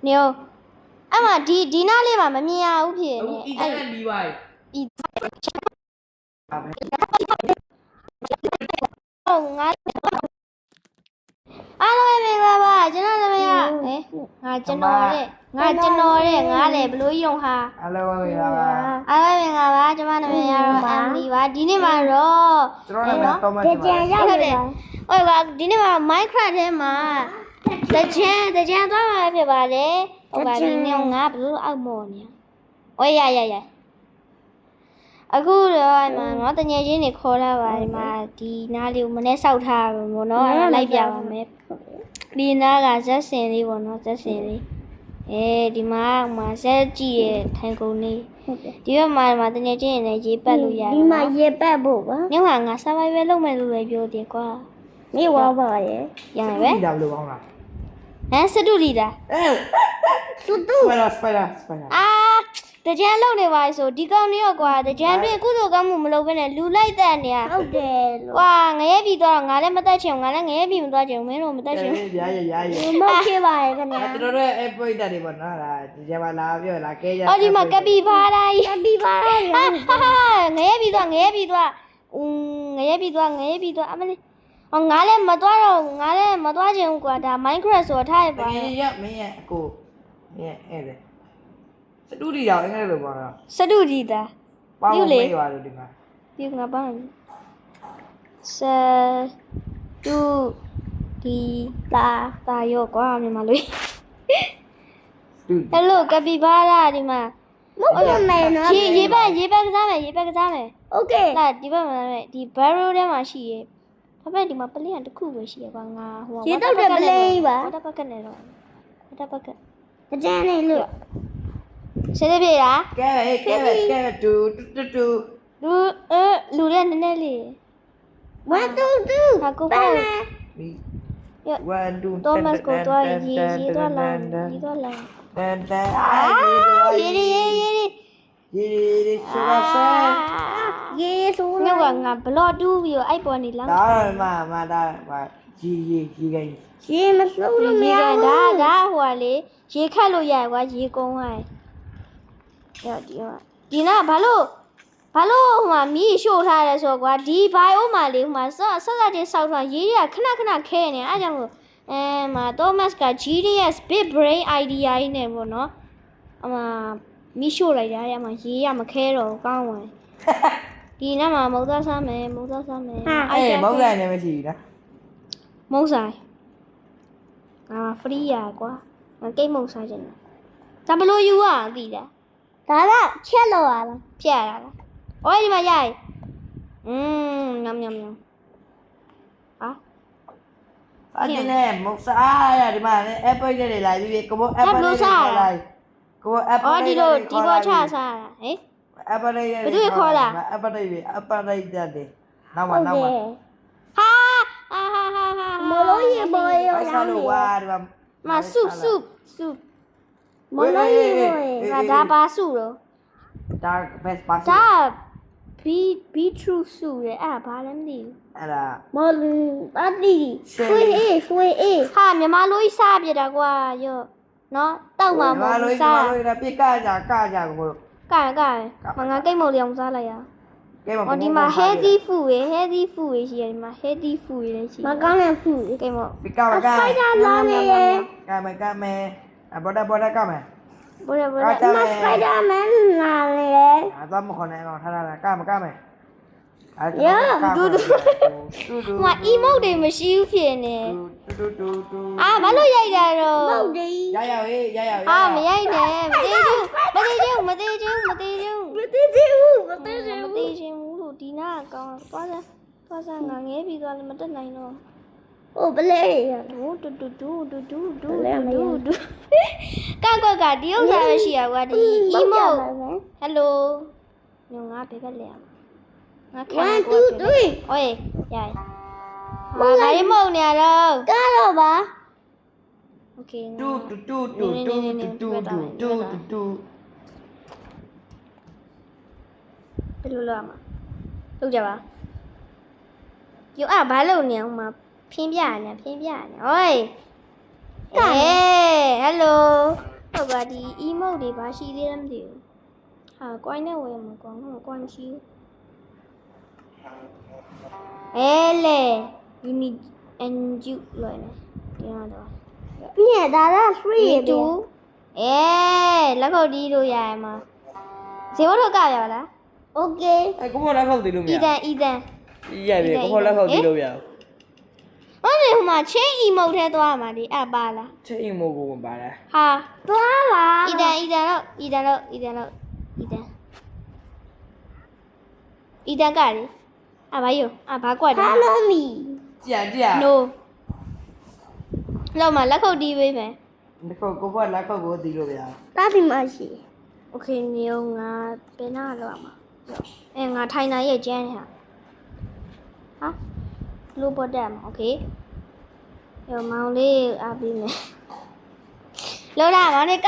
နေအဲ့မှာဒီနားလေးမှာမမြင်ရဘူးဖြစ်နေ ဒီတန်းနဲ့ပြီးသွားပြီ ဟုတ်ငါအားလုံးပဲမင်္ဂလာပါကျွန်တော်နာမည်ကငါကျွန်တော်တဲ့ငါလေဘလို့ကြီးတော့ဟာ အားလုံးပဲမင်္ဂလာပါ အားလုံးမင်္ဂလာပါကျွန်မနာမည်ကတော့အမ်လီပါဒီနေ့မှာတော့ ကျွန်တော်နာမည်တော့မတ်ပါ ဟုတ်တယ်ဟုတ်ပါဒီနေ့မှာ Minecraft ထဲမှာတကြံသွားမှာဖြစ်ပါတယ်ဟုတ်ပါဒီနေ့ငါဘလို့အောက်မော်နေဩရအခုတော့အဲ့မှာနော်တငယ်ချင်းတွေခေါ်လာပါတယ်မှာဒီနားလေးကိုမနေ့ဆောက်ထားပါဘောနော်အဲ့ဒါလိုက်ပြပါမယ်ဒီနားကဇက်စင်လေးပေါ့နော်ဇက်စင်လေးဒီမှာဇက်ကြည့်ရထိုင်ကုန်လေးဒီဘက်မှာတငယ်ချင်းတွေရေပတ်လို့ရတယ် ဒီမှာရေပတ်ဖို့ပါ ညငါ survival လုပ်မယ်လို့လည်းပြောတယ်ကွာ နေဝါပါရဲ့ ရမယ်ပဲ ဒီဒါဘလို့ကောင်းလား စတူလီတာ တူတူ စပိုင်ဒါတကြံလုံနေပါဆိုဒီကောင်လေးရောကွာတကြံတွေကုသိုလ်ကောင်းမှုမလုပ်ဘဲနဲ့လူလိုက်တဲ့နေရ ဟုတ်တယ်လို့ ကွာငရဲပြီးတော့ငါလည်းမတက်ချင်ငါလည်းငရဲပြီးမသွားချင်မင်းတို့မတက်ချင် ရဒီမောက်ဖြစ်ပါရဲ့ခင်ဗျာ ကျွန်တော်တို့အဲ့ပွိတ်တယ်ပေါ့နော်ဒါဒီကျမလာပြောလာကဲကြ ဒီမှာကပီဘာရာကြီး တပီပါရဲ့ ငရဲပြီးတော့ငရဲပြီးတော့အမလေးငါလည်းမသွားချင်ဘူးကွာဒါ Minecraft ဆိုထားရပါ မင်းရဲ့အကိုမင်းအဲ့လေစတူဒီရောက်အင်္ဂလိပ်လိုပြောတာ စတူဒီတာ ပေါင်းမေးပါလို့ဒီမှာ ပြုငါပန်းစတူဒီတာရောကွာမြန်မာလို တူ ဟယ်လိုကပီဘာရာဒီမှာ မဟုတ်ဘူးမယ်နော် ရေပတ်ကစားမယ် โอเค လာဒီဘက်မှာဒီ barrel ထဲမှာရှိရဲ့ဒါပေမဲ့ဒီမှာပလင်းတစ်ခုပဲရှိရကွာငါဟို ရေတောက်တဲ့ပလေးပါ ဝတ်ပတ်ကနေတော့ဝတ်ပတ်က တကြံနေလို့ ရှင်းပြလား ကဲတူ လူလည်းနည်းနည်းလေး 1 2 2 ဟာကို ပါ ဖို့ မယ် 1 2 တော့မတ်ကိုတော့ရေတော့လာ တန် ရေစပါဆာ ရေဆိုး ညကငါဘလော့တူးပြီးတော့အဲ့ပေါ်နေလမ်း ဒါမှဒါကြီးကိန်း ရေမစိုးလို့မ ရေ ရ ကန် ဘူး ဒါဟိုကလေရေခတ်လို့ရကွာရေကုန်းသွားဒီနာဘာလို့ဟိုမှာမီးရှို့ထားရဲဆိုကွာဒီဘိုင်အိုမှာလေဟိုမှာဆက်ချင်းစောက်ထားရေတွေကခဏခဲနေအဲကြောင့်မို့မှာ Thomas က GDS Big Brain Idea ကြီးနဲ့ပေါ့နော်အမမီးရှို့လိုက်တာအဲ့မှာရေရမခဲတော့ကောင်းဝင်ဒီနားမှာမုတ်သားစားမယ် အေးမုတ်ဆိုင်နေမရှိဘူးနော် မုတ်ဆိုင်ဖရီးရကွာငါကိတ်မုတ်ဆိုင်ချင်တယ်ဒါဘလို့ယူอ่ะသိလား ဒါကချက်လို့ရလား ဖြတ်ရတာလား။အော်ဒီမှာရိုက်။ညမ်အတင်းနဲ့မုတ်စားရဒီမှာ Apple တွေလာပြီးကို Apple တွေခေါ်လိုက်ကို Apple အော်ဒီလိုဒီပေါ်ချစားတာဟေး Apple တွေ Apple တွေတယ်နောက်မှ ဟာမလို့ရေပေါ်ရော အဲ့စားလို့ဝါဒီမှာ မဆုမလို့ရေပေါ် ငါဒါပါဆုတော့ ဒါ best pass ဒါဘီထရူဆုရဲ့အဲ့ဒါဘာလဲမသိဘူး အဲ့ဒါ မလို့အတီဆွေအေး ဟာမြန်မာလိုကြီးစားပြတာကွာရော့နော်တောက်မှာမဟုတ်စား လို့ပြကကြကို ကဲမငါကိတ်မုတ်လေးအောင်စားလိုက်ရ ကဲမ အော်ဒီမှာ healthy food ရှိတယ်ဒီမှာ healthy food လည်းရှိ မကောင်းတဲ့ဖူး ကိတ်မုတ် ပြကက ဖိုက်တာလာနေရဲ့ ကမဲဘော်ကမဲ ဘိုးရ မစပိုက်ဒါမန်လာလေ အဲ့မခေါ်နဲ့တော့ထားတာကမဲဟိုမှာ emote တွေမရှိဘူးဖြစ်နေ ဘာလို့ရိုက်တာတော့ မဟုတ်တယ် ရမမရိုက်ရိုက်နဲ့မသေးချင်ဘူးလို့ဒီနာကောင်းသွားစမ်းငါငဲပြီးသွားလည်းမတက်နိုင်တော့ ဟိုပလဲရ ဒူကဒီဥစ္စာမရှိရကွာဒီ emote hello ညငါဘယ်ဘက်လဲငါခံ1 2 3 โอ้ยရိုက်ဘာလေးမုံနေရတော့ ကတော့ပါ โอเค တူ ဘယ်လိုလုပ်ရမှာလုပ်ကြပါယူဘာလုပ်နေအောင်မှာဖင်းပြနေโอ้ยဟဲ့ hello ကွာဒီ emote တွေဘာရှိသေးလဲမသိဘူးဟာ coin နဲ့ဝယ်မှာကွာငါ coin မရှိဘူးလေ unit and you လို့နေဒီမှာတော့ ပြင်ဒါက free ရတူ လက်ခုပ်တီးလို့ရရမှာဇေဝထုတ်ကြရပါလား okay ကိုမောလက်ခောက်တီးလို့မရ အီတန် ရပြီကိုမောလက်ခောက်တီးလို့ရ ဟုတ်တယ်ဟိုမှာ chain emote ထဲသွားမှာဒီအပါလား ချင်းအိမ်မို့ကိုမပါလား ဟာ သွားပါ အီတန်တော့အီတန်ကလေဘာယူဘာကွက်တယ် ဟာလို့မီ ကြည့် no လောက်မှာလက်ခုပ်တီးပေးမယ် ဒီကိုကိုမောလက်ခောက်ကိုတီးလို့မရ တာဒီမရှိ okay နေအောင်ငါပင်နာလောက်မှာငါထိုင်နိုင်ရဲ့ကျန်းနေတာဟာလို့ပေါ်တယ်မှာ okay ရောမောင်လေးအားပေးမယ်လောက်လာမောင်လေးက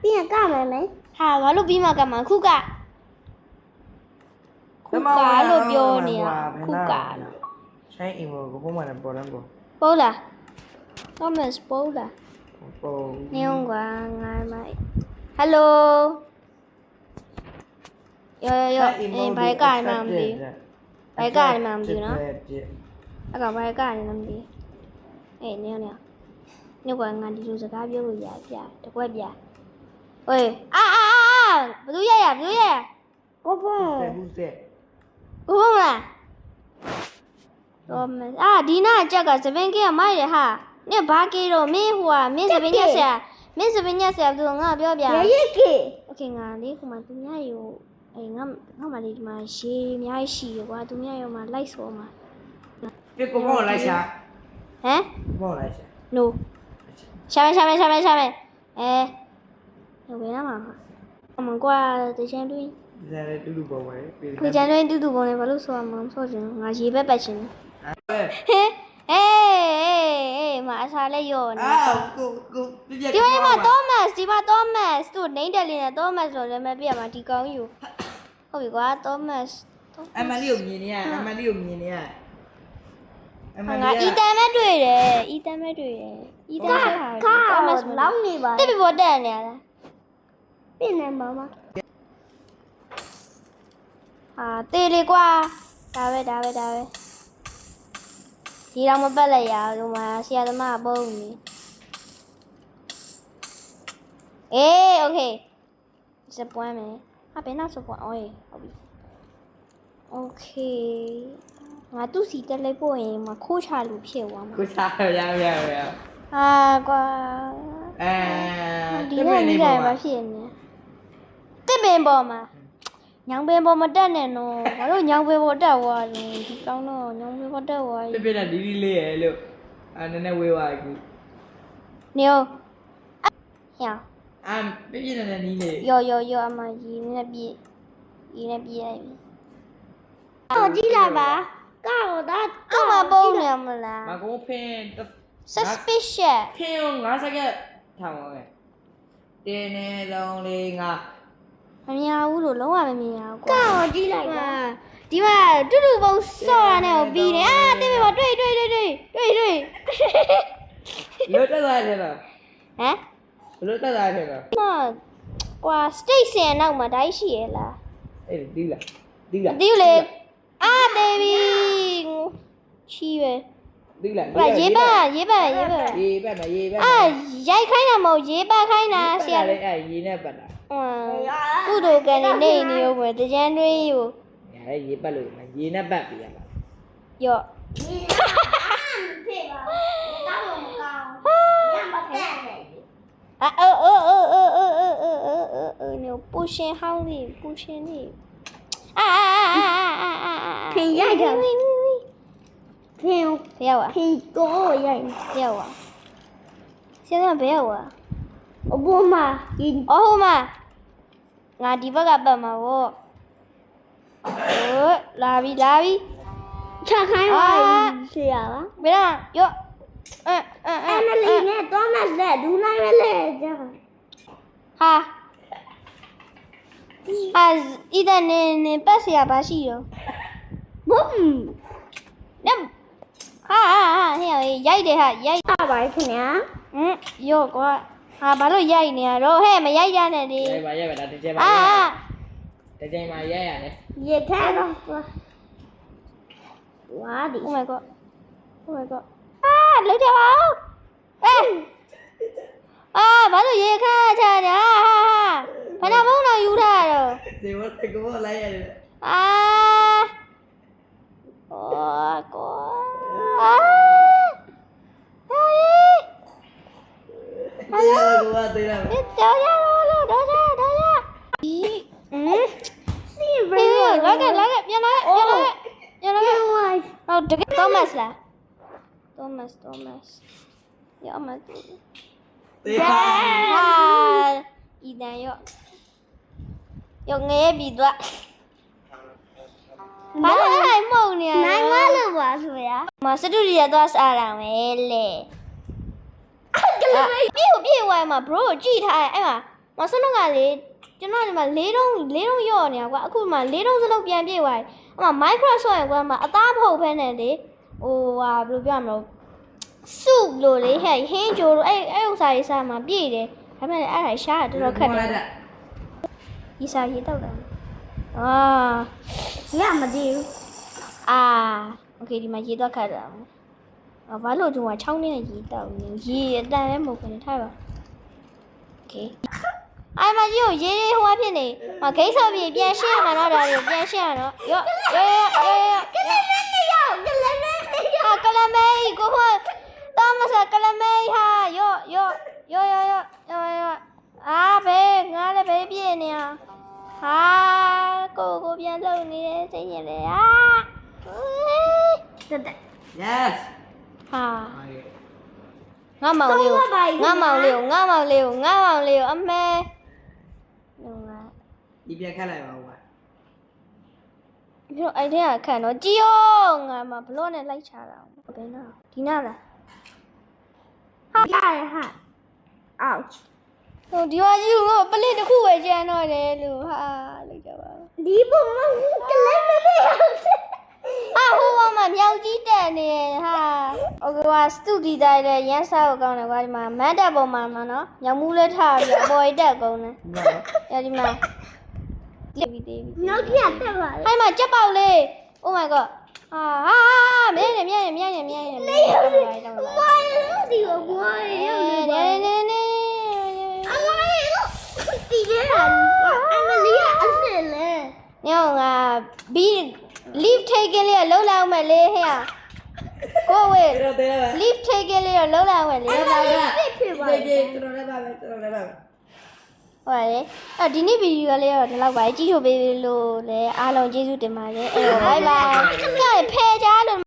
ပြင်ကမယ်မယ် ဟာဘာလို့ပြီးမှကမှာခုကလို့ပြောနေတာခုကနော် ချင်းအိမ်မို့ကိုမောလည်းပေါ်လမ်းပေါ် ပိုးလား Thomas ပိုးလား ပေါ် နေအောင်ကွာငါမိုက် Hello ရောဘိုင်ကနေမှမသိဘိုင်ကနေမှမသိနော်အကောင်ဘိုင်ကနေမှမသိနေကွာငါဒီလိုစကားပြောလို့ရပြတကွက်ပြဟေးဘသူရကိုဖုန်း ဘူးစက် ဘုံလားတော့ဒီနာကြက်က 7K ကမိုက်တယ်ဟာနင်ဘာကေတော့မင်းဟိုကမင်းစပင်းညက်ဆရာသူငါပြောပြ ရရကေ Okay ငါလေးဟိုမှာသူများရောငါမှလေးဒီမှာရေအများကြီးရှိရကွာသူများရောမှာလိုက်ဆောမှာ ပြကိုမောလိုက်ရှာ ဟမ် မောလိုက်ရှာ no ရှာမယ်ဘယ်နာမှာအမကွာတချမ်းတွင်း ဇာတ်တူတူပေါ်ပါလေ တချမ်းတွင်းတူပုံလေးဘာလို့ဆောမှာမဆောချင်ငါရေဘက်ပတ်ချင်ဟဲ့မအစားလေးရောနေ ကိုပြပြ ဒီမှာThomas သူ့နေတယ်လေးနဲ့ Thomas လို့လည်းမပြမှာဒီကောင်းယူဟုတ်ပြီကွာ Thomas အမလီကိုမြင်နေရအမလီကိုမြင်နေရအမလီ ငါအီတန်မဲ့တွေ့တယ်အီတန်ဆက်ဟာ Thomas လောင်းနေပါ တက်ပြီးပေါ်တက်နေရလား ပြင်နေပါမ ဟာတေးလေကွာဒါပဲဒီတော့မပတ်လိုက်ရအောင်မှာဆရာသမားပုံနေโอเคစပွမ်းမယ်ဟာဘယ်နောက်စပွမ်းဟုတ်ပြီโอเคငါသူ့စီတက်လိုက်ပို့ရင်မခိုးချလို့ဖြစ်သွားမှာ ကိုချာရဟာကွာဒီနေ့နေတိုင်းမဖြစ်နေတစ်ပင်ပေါ်မှာညောင်ပင်ပေါ်မတက်နဲ့နော်ဘာလို့ညောင်ပင်ပေါ်တက်သွားလဲဒီကောင်းတော့ညောင်ပင်ပေါ်တက်သွား ပြပြနဲ့ဒီလေးရဲ့လို့နည်းနည်းဝေးသွားပြီ နေရောပြပြနဲ့နီးလေ ရောအမကြီးနဲ့ပြည့်လိုက်ပြီ တော့ကြည့်လိုက်ပါကောက်တော့ ကောက်မပုံးနေမလား မကုန်းဖင်း suspicious ဖင်း5စက္ကန့်ထောင်ပါမယ်တင်းနေလုံးလေးငါ မမြင်ဘူးလို့လုံးဝမမြင်ရဘူးကွာ ကောက်ကြည့်လိုက်ပါ ဒီမှာတူတူပုံစော့ရတဲ့ကိုပြီးနေတိပြပါတွေ့ လွတ်တက်သွားတယ်လား ဟမ် လွတ်တက်သွားတယ်လား ကွာ state ဆင်နောက်မှာဓာတ်ရှိရလား အေးဒီလား ဒီလေတေးပြီချီးပဲ ဒီလား ရေးပတ် ရေးပတ်မယ် ရိုက်ခိုင်းတာမဟုတ်ရေးပတ်ခိုင်းတာဆရာ လေးရေးနဲ့ပတ်တာ ကုသိုလ်ကံနေနေရောပဲတကြမ်းတွင်းကို ရတယ်ရေးပတ်လို့ရေးနဲ့ပတ်ပြရမှာ ရော့ ဖြစ်ပါတော့မကောင်းညမတက်နေ နေပူရှင်ဟောင်းလေးပူရှင်လေး ဖင်ရိုက်တယ်ဖင် ဘယ်ရောက်อ่ะ ဖင်ကိုရိုက် ဘယ်ရောက်อ่ะဆရာဘယ်ရောက်อ่ะ အပေါ်မှာဒီ အော်ဟိုမှာငါဒီဘက်ကပတ်မှာဗောလာပြီ ချခိုင်းပါဆရာပါ ဘယ်လားရော့အမလီနဲ့တော့မဆက်ဒူနိုင်မလဲကြာ ဟာဤတဲ့နေပတ်เสียပါရှိရော ဘုံ နမ်ဟာဟဲ့ရိုက်တယ်ဟာရိုက် ပါပါခင်ဗျာ ရော့ကွာ ဟာဘာလို့ရိုက်နေရတော့ဟဲ့မရိုက်ရနဲ့ဒီ ရိုက်ပါရိုက်ပါဒါတစ်ချက်ပါ အာ တစ်ချိန်မှာရိုက်ရတယ် ရေထဲတော့ဝါဒီ Oh my god Oh my god အာလောက်ကြပါဦးအာဘာလို့ရေခါချတာဟာဘယ်တော့ဘုံတော့ယူထားရတော့ ဒီဝတ်ကဘောလိုက်ရတယ် အာโอ้ကိုအာဟေး တရားကဘာသေးလား တော်ရလို့တော်ရဒီစီဗ ပြေ ရီ လာခဲ့ပြန်လာဟုတ်တကယ်သောမတ်လားသောမတ်ရမတူ တရား ဟာဤတန်ရောငဲပြီတော့ဘာလဲမုံနေရ နိုင်မလို့ပါဆိုရ မစတူဒီရသွားစားတာပဲလေပြေဝိုင်းမှာ bro ကြည့်ထားအဲ့မှာမစလုံးကလေကျွန်တော်ဒီမှာ၄တုံးရော့နေတာကွာအခုမှ၄တုံးစလုံးပြန်ပြေဝိုင်းအဲ့မှာ Microsoft ရဲ့ကွာမှာအသားမဟုတ်ဘဲနဲ့လေဟိုဟာဘယ်လိုပြောရမလဲစုလို့လေဟဲ့ဟင်းကြိုးလို့အဲ့ဥစ္စာရေးစားမှာပြည့်တယ်ဒါပေမဲ့အဲ့ဒါရှားတာတော်တော်ခက်တယ်ဒီစားရေးတော့တယ်အာ ရမတည်ဘူး အာโอเคဒီမှာရေးတော့ခက်တယ်ဘာလို့ဒီမှာ6နှစ်နဲ့ရေးတော့ရေအတန်လည်းမဟုတ်ဘူးထားပါโอเคအိုင်မကြီးကိုရေးဟိုအဖြစ်နေမဂိတ်ဆော့ပြီးပြန်ရှင်းရမှာတော့ဒါကိုပြန်ရှင်းရတော့ရော့ကလမဲကိုဟိုတောင်းမစကလမဲဟာရော့အာဘေးငါလည်းဘေးပြည့်နေဟာကိုပြန်လုံနေတယ်စိတ်ညစ်လေအာ တက်တက် yes ဟာငါမောင်လေးကိုအမဲငါ ဒီပြန်ခက်လိုက်ပါဦးပါ ဒီတော့အဲ့ထဲကခံတော့ကြည်အောင်ငါမဘလော့နဲ့လိုက်ချတာဘယ်နာဒီနာလား ဟာရဟာ ouch ဟိုဒီဝါကြီးကပလစ်တစ်ခုပဲကျန်တော့တယ်လို့ဟာလိုက်ကြပါ ဒီပုံမကလေးမလေးဟုတ် ဟာဟိုကမှမြောက်ကြီးတက်နေဟာโอเคပါစတူဒီတိုင်းလည်းရမ်းစားကိုကောင်းတယ်ကွာဒီမှာမန်တက်ပေါ်မှာနော်မြောက်မူးလေးထားပြီးအပေါ်တက်ကုန်တယ်အဲဒီမှာလိပြီသေးပြီ နောက်ထပ်တက်ပါလေ အဲ့မှာကြက်ပေါက်လေး Oh my god ဟာမြဲနေလေးဟုတ်တယ်ဝါရဒီကိုဝါရရောက်နေပါ နေ အမလေးဒီရအမလေးအစ်စ်လေ ညောငါ leave taking လေးလှုပ်လိုက်အောင်မယ်လေဟဲ့ကိုဝေး တော်တယ်ပါ leave taking လေးလှုပ်လိုက်အောင်မယ်လေဟုတ်ပါဘူး ဖြစ်ပါ ဒီတော်တယ်ပါပဲတော်တယ်ပါပဲ ဟုတ်လေဒီနေ့ဗီဒီယိုလေးတော့ဒီလောက်ပါကြည့်ရှုပေးလို့လည်းအားလုံးကျေးဇူးတင်ပါတယ်အဲ့တော့ bye bye ဖဲကြလို့